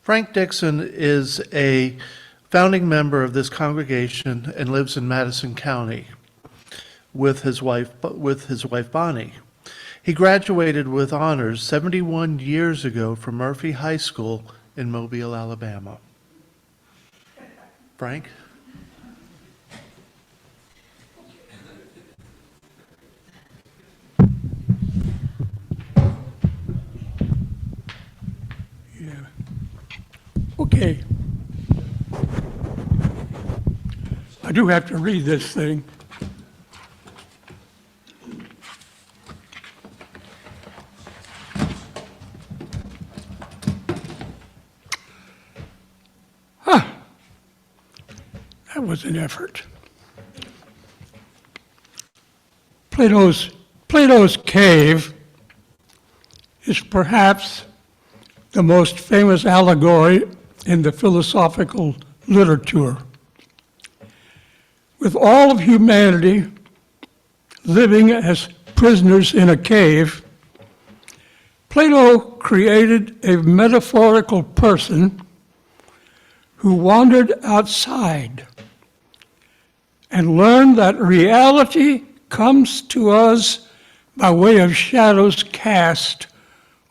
Frank Dixon is a founding member of this congregation and lives in Madison County with his wife Bonnie. He graduated with honors 71 years ago from Murphy High School in Mobile, Alabama. Frank? Okay. I do have to read this thing. That was an effort. Plato's cave is perhaps the most famous allegory in the philosophical literature. With all of humanity living as prisoners in a cave, Plato created a metaphorical person who wandered outside and learned that reality comes to us by way of shadows cast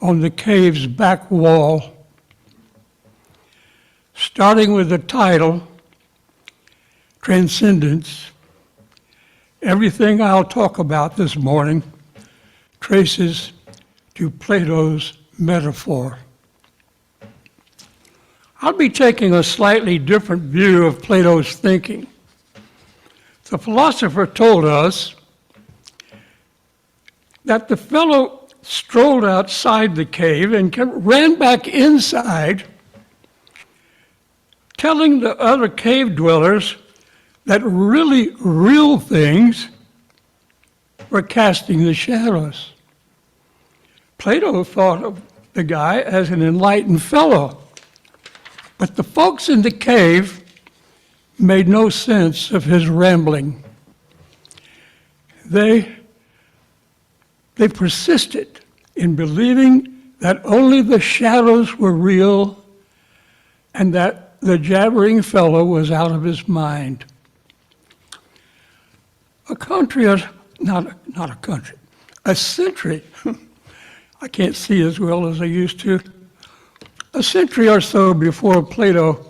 on the cave's back wall. Starting with the title, Transcendence, everything I'll talk about this morning traces to Plato's metaphor. I'll be taking a slightly different view of Plato's thinking. The philosopher told us that the fellow strolled outside the cave and ran back inside, telling the other cave dwellers that really real things were casting the shadows. Plato thought of the guy as an enlightened fellow, but the folks in the cave made no sense of his rambling. They persisted in believing that only the shadows were real and that the jabbering fellow was out of his mind. A century, I can't see as well as I used to. A century or so before Plato,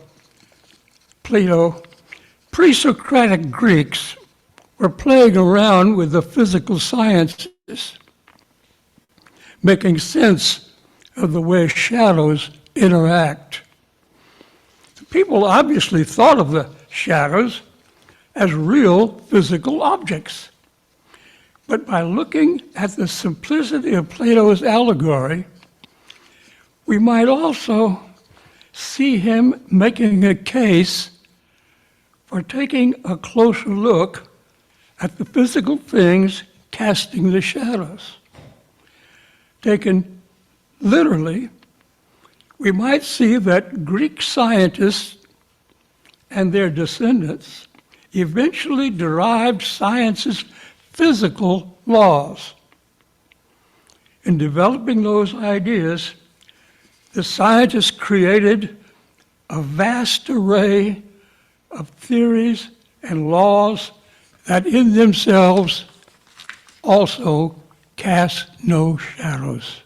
pre-Socratic Greeks were playing around with the physical sciences, making sense of the way shadows interact. People obviously thought of the shadows as real physical objects. But by looking at the simplicity of Plato's allegory, we might also see him making a case for taking a closer look at the physical things casting the shadows. Taken literally, we might see that Greek scientists and their descendants eventually derived science's physical laws. In developing those ideas, the scientists created a vast array of theories and laws that in themselves also cast no shadows.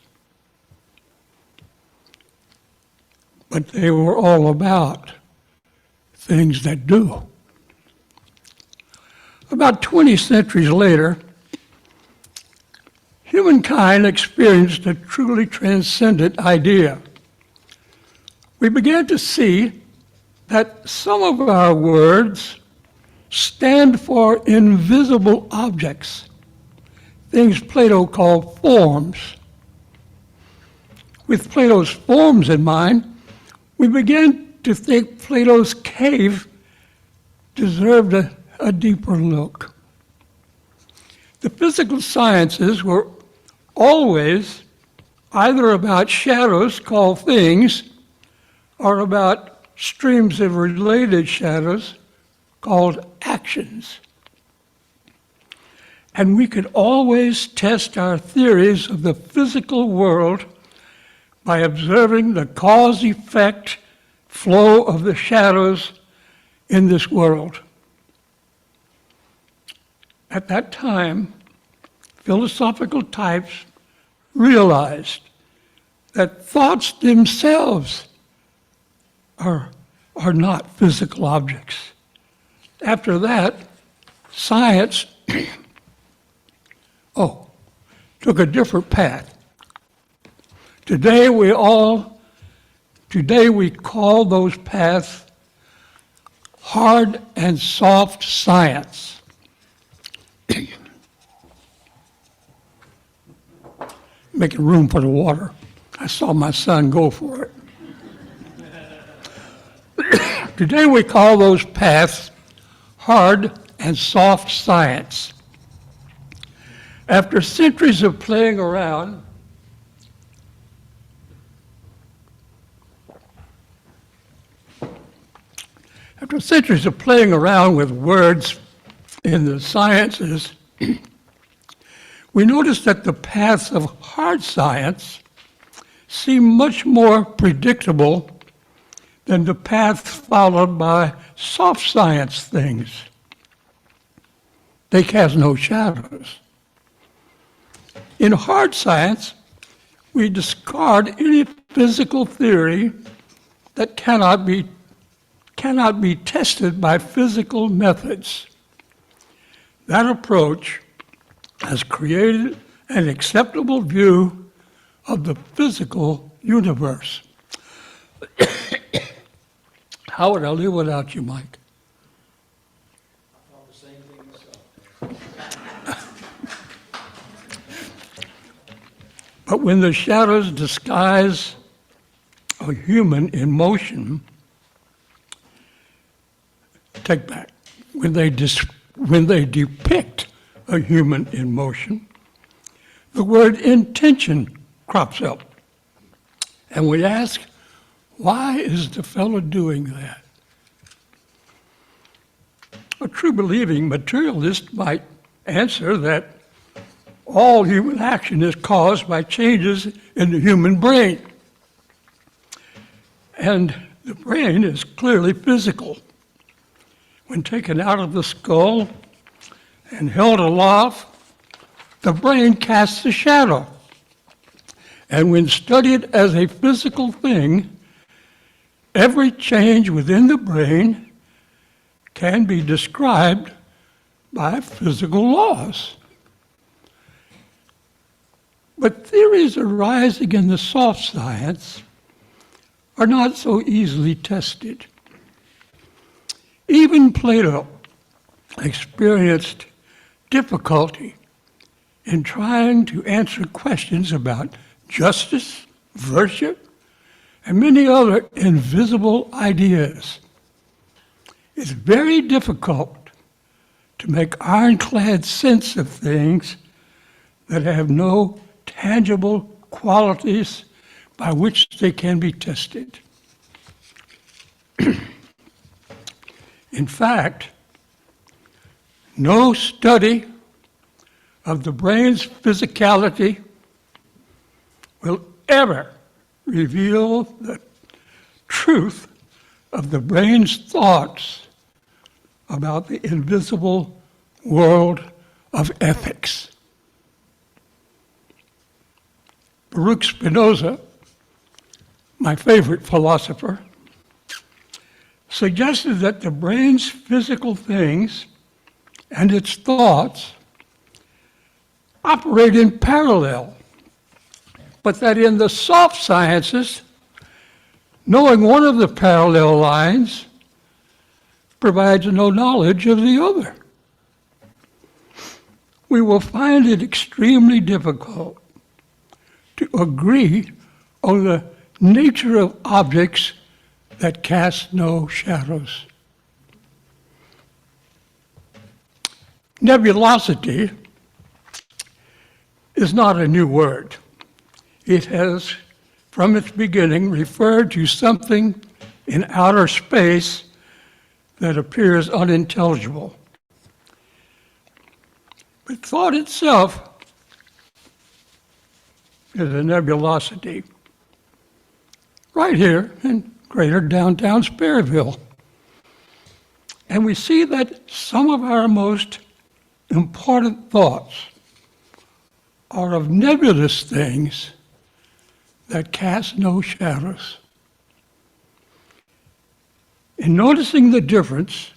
But they were all about things that do. About 20 centuries later, humankind experienced a truly transcendent idea. We began to see that some of our words stand for invisible objects, things Plato called forms. With Plato's forms in mind, we began to think Plato's cave deserved a deeper look. The physical sciences were always either about shadows called things or about streams of related shadows called actions. And we could always test our theories of the physical world by observing the cause-effect flow of the shadows in this world. At that time, philosophical types realized that thoughts themselves are not physical objects. After that, science took a different path. Today we call those paths hard and soft science. Making room for the water. I saw my son go for it. Today we call those paths hard and soft science. After centuries of playing around, with words in the sciences, we notice that the paths of hard science seem much more predictable than the paths followed by soft science things. They cast no shadows. In hard science, we discard any physical theory that cannot be tested by physical methods. That approach has created an acceptable view of the physical universe. How would I live without you, Mike? I thought the same thing myself. But when the shadows disguise a human in motion, take back, when they depict a human in motion, the word intention crops up. And we ask, why is the fellow doing that? A true believing materialist might answer that all human action is caused by changes in the human brain. And the brain is clearly physical. When taken out of the skull and held aloft, the brain casts a shadow. And when studied as a physical thing, every change within the brain can be described by physical laws. But theories arising in the soft science are not so easily tested. Even Plato experienced difficulty in trying to answer questions about justice, virtue, and many other invisible ideas. It's very difficult to make ironclad sense of things that have no tangible qualities by which they can be tested. In fact, no study of the brain's physicality will ever reveal the truth of the brain's thoughts about the invisible world of ethics. Baruch Spinoza, my favorite philosopher, suggested that the brain's physical things and its thoughts operate in parallel, but that in the soft sciences, knowing one of the parallel lines provides no knowledge of the other. We will find it extremely difficult to agree on the nature of objects that cast no shadows. Nebulosity is not a new word. It has, from its beginning, referred to something in outer space that appears unintelligible. But thought itself is a nebulosity. Right here, and greater downtown Sperryville. And we see that some of our most important thoughts are of nebulous things that cast no shadows. In noticing the difference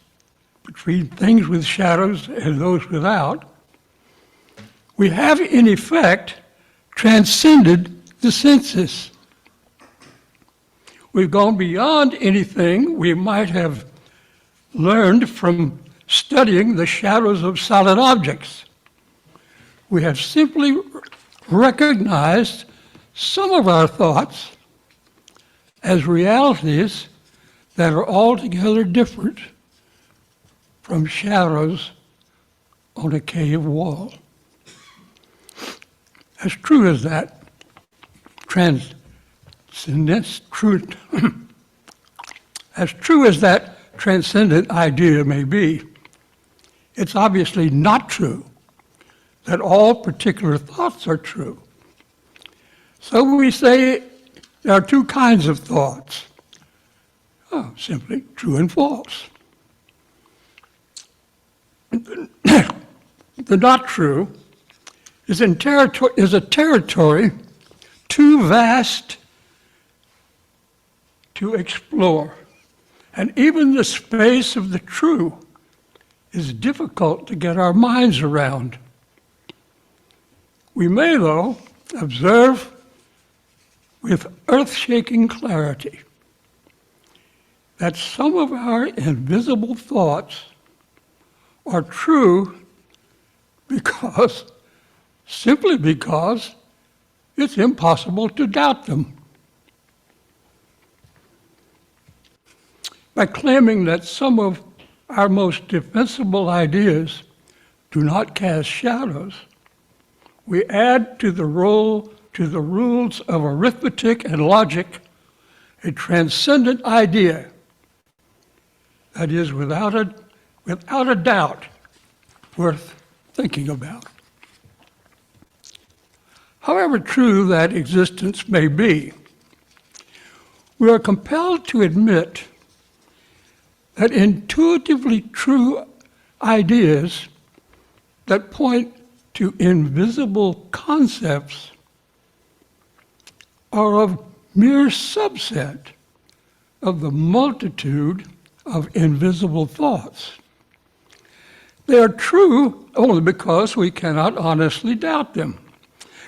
between things with shadows and those without, we have in effect transcended the senses. We've gone beyond anything we might have learned from studying the shadows of solid objects. We have simply recognized some of our thoughts as realities that are altogether different from shadows on a cave wall. As true as that transcendence, as true as that transcendent idea may be, it's obviously not true that all particular thoughts are true. So we say there are two kinds of thoughts. Simply true and false. The not true is a territory too vast to explore. And even the space of the true is difficult to get our minds around. We may, though, observe with earth-shaking clarity that some of our invisible thoughts are true simply because it's impossible to doubt them. By claiming that some of our most defensible ideas do not cast shadows, we add to the rules of arithmetic and logic a transcendent idea that is without a doubt worth thinking about. However true that existence may be, we are compelled to admit that intuitively true ideas that point to invisible concepts are a mere subset of the multitude of invisible thoughts. They are true only because we cannot honestly doubt them.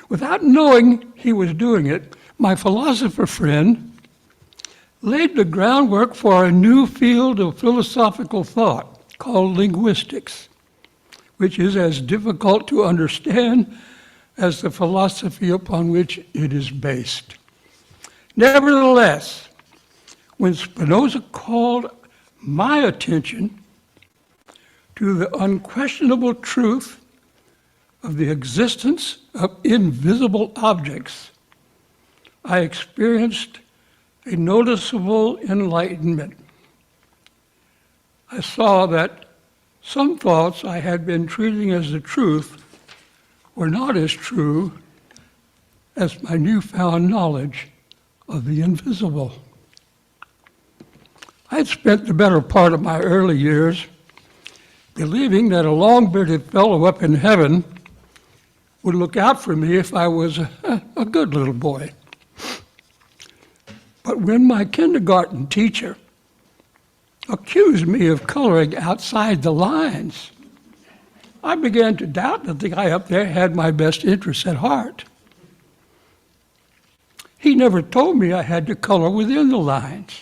Without knowing he was doing it, my philosopher friend laid the groundwork for a new field of philosophical thought called linguistics, which is as difficult to understand as the philosophy upon which it is based. Nevertheless, when Spinoza called my attention to the unquestionable truth of the existence of invisible objects, I experienced a noticeable enlightenment. I saw that some thoughts I had been treating as the truth were not as true as my newfound knowledge of the invisible. I had spent the better part of my early years believing that a long-bearded fellow up in heaven would look out for me if I was a good little boy. But when my kindergarten teacher accused me of coloring outside the lines, I began to doubt that the guy up there had my best interests at heart. He never told me I had to color within the lines.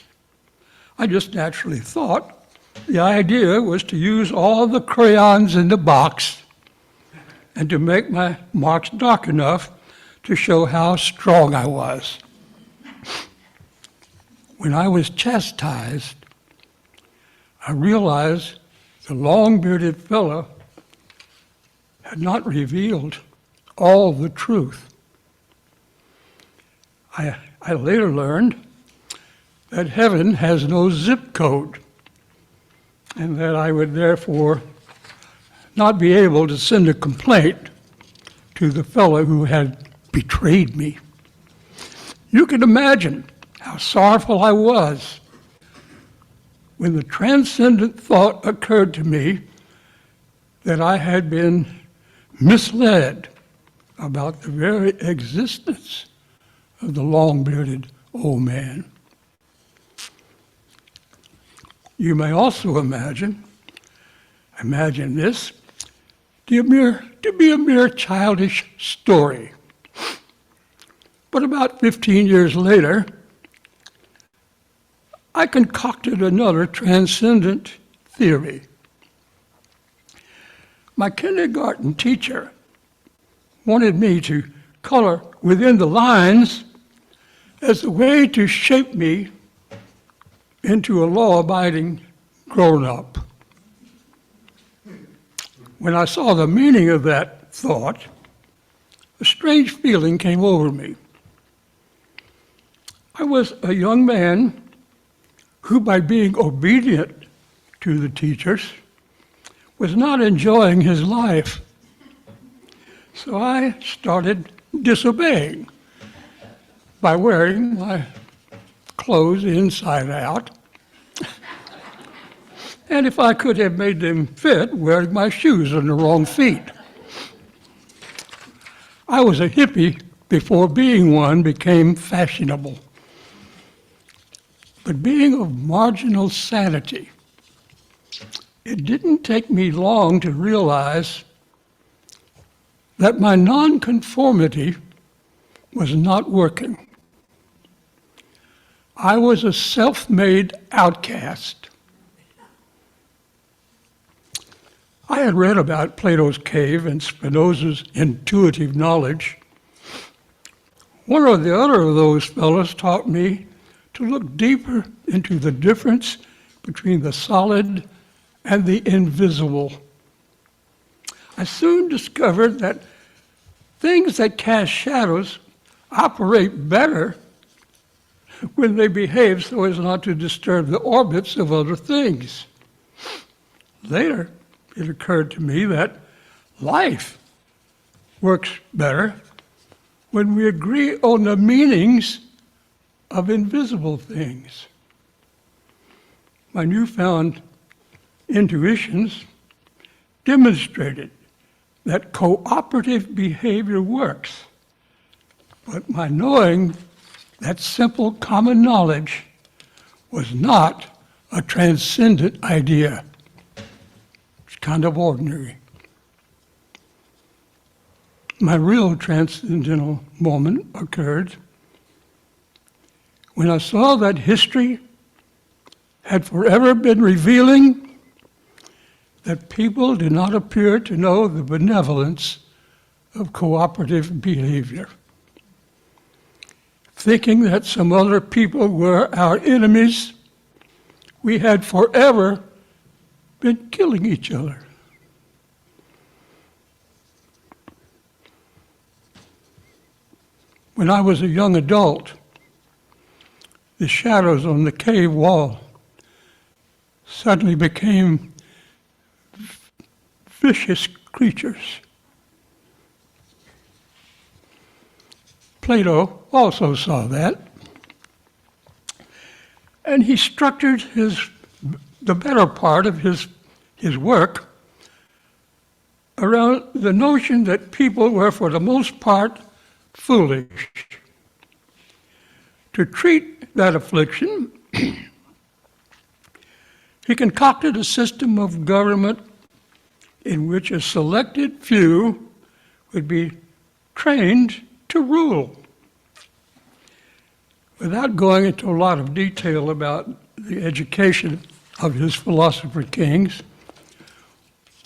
I just naturally thought the idea was to use all the crayons in the box and to make my marks dark enough to show how strong I was. When I was chastised, I realized the long-bearded fellow had not revealed all the truth. I later learned that heaven has no zip code, and that I would therefore not be able to send a complaint to the fellow who had betrayed me. You can imagine how how sorrowful I was when the transcendent thought occurred to me that I had been misled about the very existence of the long-bearded old man. You may also imagine this to be a mere childish story. But about 15 years later, I concocted another transcendent theory. My kindergarten teacher wanted me to color within the lines as a way to shape me into a law-abiding grown-up. When I saw the meaning of that thought, a strange feeling came over me. I was a young man who, by being obedient to the teachers, was not enjoying his life. So I started disobeying by wearing my clothes inside out, and if I could have made them fit, wearing my shoes on the wrong feet. I was a hippie before being one became fashionable. But being of marginal sanity, it didn't take me long to realize that my nonconformity was not working. I was a self-made outcast. I had read about Plato's cave and Spinoza's intuitive knowledge. One or the other of those fellows taught me to look deeper into the difference between the solid and the invisible. I soon discovered that things that cast shadows operate better when they behave so as not to disturb the orbits of other things. Later, it occurred to me that life works better when we agree on the meanings of invisible things. My newfound intuitions demonstrated that cooperative behavior works, but my knowing that simple common knowledge was not a transcendent idea. It's kind of ordinary. My real transcendental moment occurred when I saw that history had forever been revealing that people do not appear to know the benevolence of cooperative behavior. Thinking that some other people were our enemies, we had forever been killing each other. When I was a young adult, the shadows on the cave wall suddenly became vicious creatures. Plato also saw that, and he structured the better part of his work around the notion that people were, for the most part, foolish. To treat that affliction, he concocted a system of government in which a selected few would be trained to rule. Without going into a lot of detail about the education of his philosopher kings,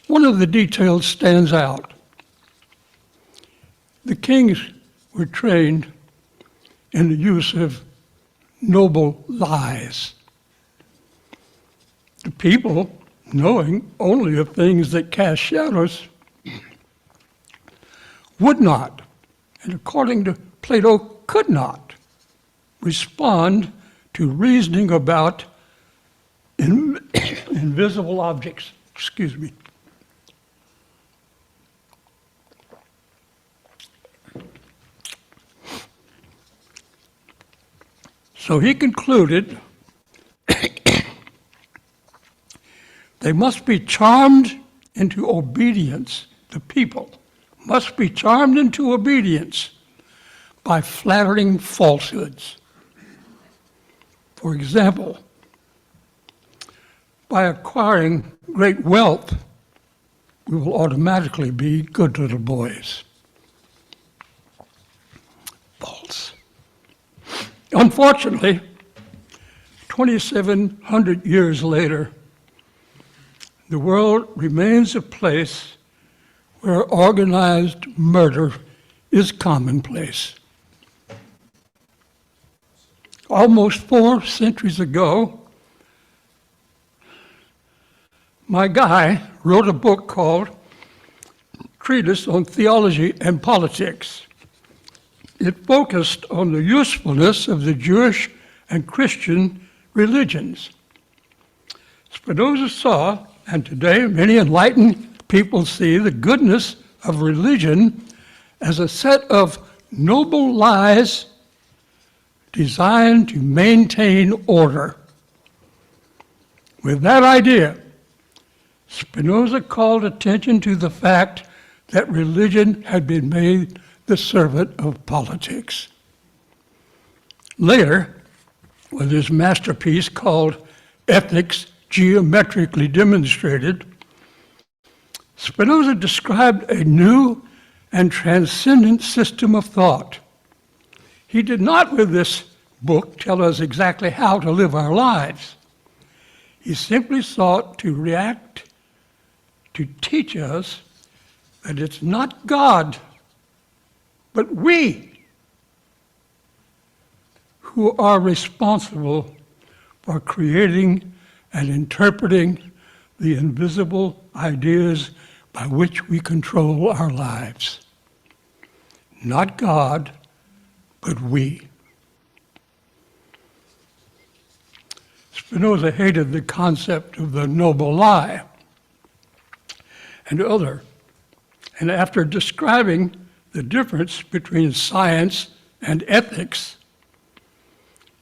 one of the details stands out. The kings were trained in the use of noble lies. The people, knowing only of things that cast shadows, would not, and according to Plato, could not respond to reasoning about invisible objects. Excuse me. So he concluded they must be charmed into obedience. The people must be charmed into obedience by flattering falsehoods. For example, by acquiring great wealth, we will automatically be good little boys. False. Unfortunately, 2,700 years later, the world remains a place where organized murder is commonplace. Almost 4 centuries ago, my guy wrote a book called Treatise on Theology and Politics. It focused on the usefulness of the Jewish and Christian religions. Spinoza saw, and today many enlightened people see, the goodness of religion as a set of noble lies designed to maintain order. With that idea, Spinoza called attention to the fact that religion had been made the servant of politics. Later, with his masterpiece called Ethics Geometrically Demonstrated, Spinoza described a new and transcendent system of thought. He did not, with this book, tell us exactly how to live our lives. He simply sought to teach us that it's not God, but we who are responsible for creating and interpreting the invisible ideas by which we control our lives. Not God, but we. Spinoza hated the concept of the noble lie and after describing the difference between science and ethics,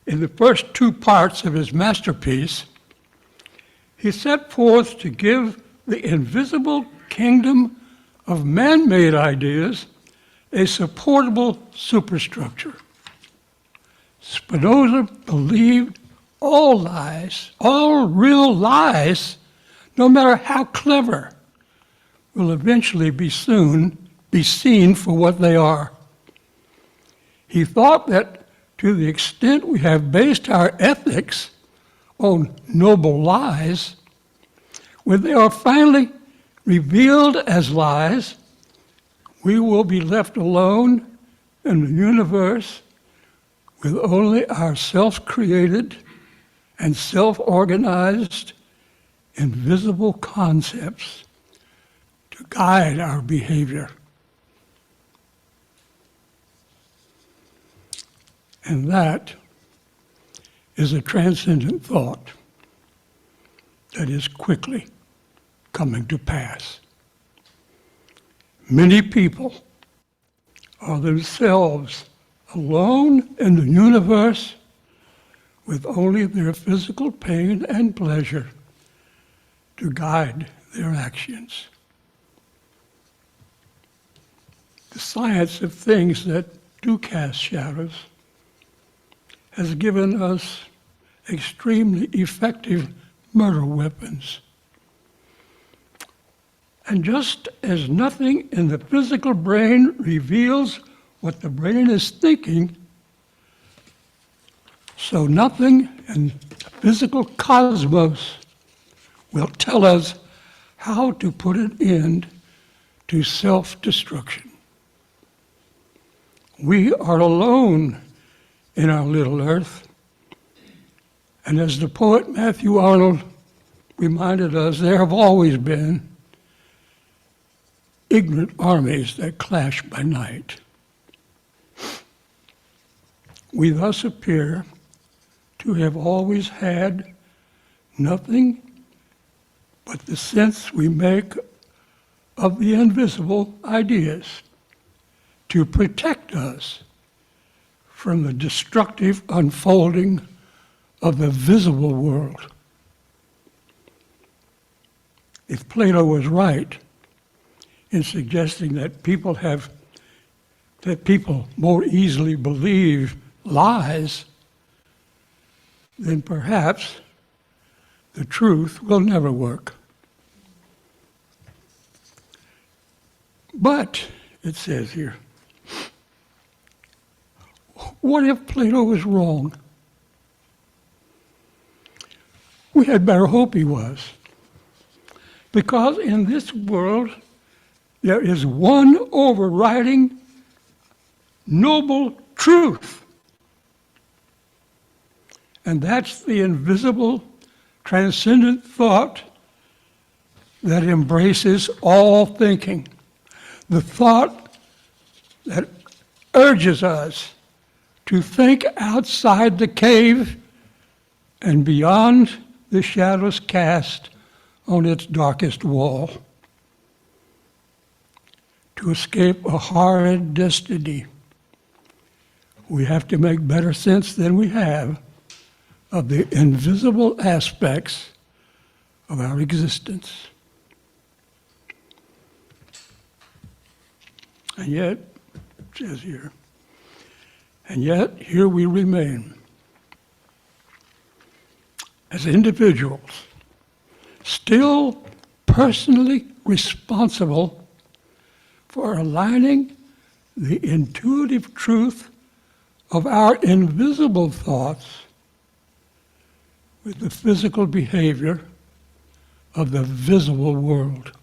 in the first 2 parts of his masterpiece, he set forth to give the invisible kingdom of man-made ideas a supportable superstructure. Spinoza believed all lies, all real lies, no matter how clever, will eventually be seen for what they are. He thought that to the extent we have based our ethics on noble lies, when they are finally revealed as lies, we will be left alone in the universe with only our self-created and self-organized invisible concepts to guide our behavior. And that is a transcendent thought that is quickly coming to pass. Many people are themselves alone in the universe with only their physical pain and pleasure to guide their actions. The science of things that do cast shadows has given us extremely effective murder weapons. And just as nothing in the physical brain reveals what the brain is thinking, so nothing in the physical cosmos will tell us how to put an end to self-destruction. We are alone in our little earth, and as the poet Matthew Arnold reminded us, there have always been ignorant armies that clash by night. We thus appear to have always had nothing but the sense we make of the invisible ideas to protect us from the destructive unfolding of the visible world. If Plato was right in suggesting that people more easily believe lies, then perhaps the truth will never work. But, it says here, what if Plato was wrong? We had better hope he was. Because in this world, there is one overriding noble truth. And that's the invisible, transcendent thought that embraces all thinking. The thought that urges us to think outside the cave and beyond the shadows cast on its darkest wall, to escape a horrid destiny. We have to make better sense than we have of the invisible aspects of our existence. And yet, it says here, and yet here we remain as individuals, still personally responsible for aligning the intuitive truth of our invisible thoughts with the physical behavior of the visible world.